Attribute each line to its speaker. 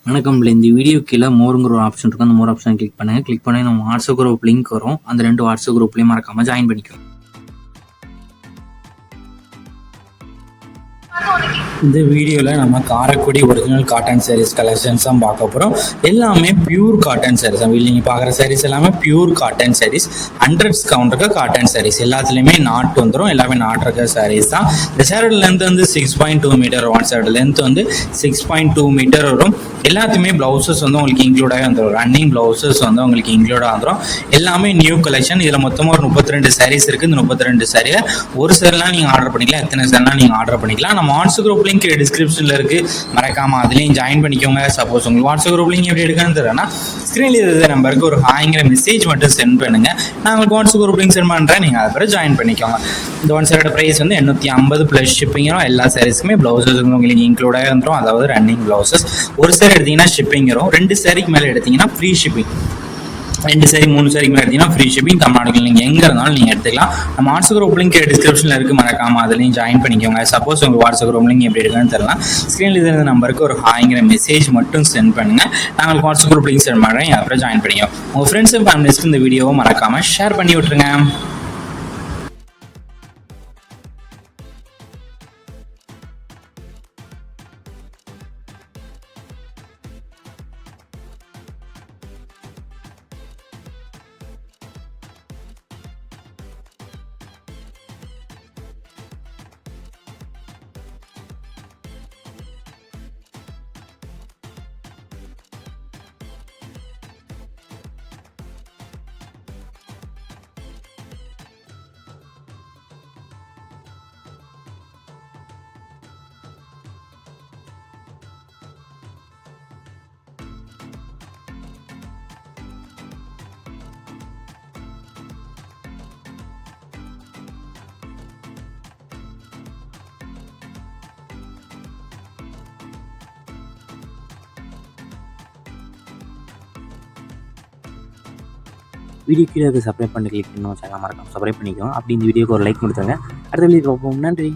Speaker 1: வணக்கம். இந்த வீடியோ கீழே மோருங்கிற ஒரு ஆப்ஷன் இருக்கும். அந்த மோர் ஆப்ஷன் கிளிக் பண்ணுங்கள். கிளிக் பண்ணி நம்ம வாட்ஸ்அப் குரூப் லிங்க் வரும். அந்த 2 வாட்ஸ்அப் குரூப்லேயும் மறக்காமல் ஜாயின் பண்ணிக்கோங்க. இந்த வீடியோவில் நம்ம Karaikudi original cotton sarees collections தான் பார்க்க போகிறோம். எல்லாமே பியூர் காட்டன் சாரீஸ் தான். நீங்கள் பார்க்குற சாரீஸ் எல்லாமே பியூர் காட்டன் சாரீஸ். 100 கவுண்டருக்கு காட்டன் சாரீஸ். எல்லாத்துலேயுமே நாட்டு வந்துடும். எல்லாமே நாட்டு இருக்க சாரீஸ் தான். இந்த சாரோட லென்த் வந்து 6.2 மீட்டர். ஒன் சைடு லென்த் வந்து 6.2 மீட்டர் வரும். எல்லாத்துமே ப்ளவுசஸ் வந்து உங்களுக்கு இன்க்ளூடாகவே வந்துடும். ரன்னிங் ப்ளவுசஸ் வந்து உங்களுக்கு இன்க்ளூடாக வந்துடும். எல்லாமே நியூ கலெக்ஷன். இதில் மொத்தமாக ஒரு 32 சாரீஸ் இருக்குது. இந்த 32 சாரியை ஒரு சேரலாம் நீங்கள் ஆர்டர் பண்ணிக்கலாம். எத்தனை சேரலாம் நீங்கள் ஆர்டர் பண்ணிக்கலாம். நம்ம வாட்ஸ்அப் குரூப் லிங்க் டிஸ்கிரிப்ஷனில் இருக்குது. மறக்காமல் அதுலேயும் ஜாயின் பண்ணிக்கோங்க. சப்போஸ் உங்களுக்கு வாட்ஸ்அப் குரூப் லிங்க் எப்படி எடுக்கான்னு தெரியலன்னா ஸ்க்ரீனில் இருக்கிற நம்பருக்கு ஒரு ஹாய்ங்கிற மெசேஜ் மட்டும் சென்ட் பண்ணுங்கள். நான் உங்களுக்கு வாட்ஸ்அப் குரூப் லிங்க் சென்ட் பண்ணுறேன். நீங்கள் அதை பிறகு ஜாயின் பண்ணிக்கோங்க. இந்த ஒன் சைடோட ப்ரைஸ் வந்து 850 ப்ளஸ் ஷிப்பிங்கும். எல்லா சாரீஸுமே ப்ளவுசஸ் உங்களுக்கு இன்க்ளூடாக வந்துடும். அதாவது ரன்னிங் ப்ளவுசஸ். ஒரு சேர் எடுத்தீங்கன்னா ஷிப்பிங் வரும். 2 சாரிக்கு மேலே எடுத்தீங்கன்னா ஃப்ரீ ஷிப்பிங். 2 சாரி 3 சாரிக்கு மேலே எடுத்தீங்கன்னா ஃப்ரீ ஷிப்பிங். தமிழ்நாடுகள் நீங்கள் எங்கே இருந்தாலும் நீங்கள் எடுத்துக்கலாம். நம்ம வாட்ஸ்அப் குரூப் லிங்க் டிஸ்கிரிப்ஷனில் இருக்குது. மறக்காமல் அதுலேயும் ஜாயின் பண்ணிக்கோங்க. சப்போஸ் உங்கள் வாட்ஸ்அப் குரூப் லிங்க் எப்படி இருக்குன்னு தெரியலாம். ஸ்க்ரீனில் இருக்கிற நம்பருக்கு ஒரு ஹாய்ங்கிற மெசேஜ் மட்டும் சென்ட் பண்ணுங்கள். நான் உங்களுக்கு வாட்ஸ்அப் குரூப் லிங்க் சென்ட் பண்ணுறேன். அப்புறம் ஜாயின் பண்ணிக்கோங்க. உங்கள் ஃப்ரெண்ட்ஸ் அண்ட் ஃபேமிலிஸ்க்கு இந்த வீடியோவை மறக்காமல் ஷேர் பண்ணி விட்டுருங்க.
Speaker 2: வீடியோ கீழே சப்ஸ்கிரைப் பண்ணி கிளிக் பண்ணி சேனல் மறக்காம சப்ஸ்கிரைப் பண்ணிக்கோங்க. அப்படி இந்த வீடியோக்கு ஒரு லைக் கொடுத்துருங்க. அடுத்த வீடியோ பார்ப்போம். நன்றி.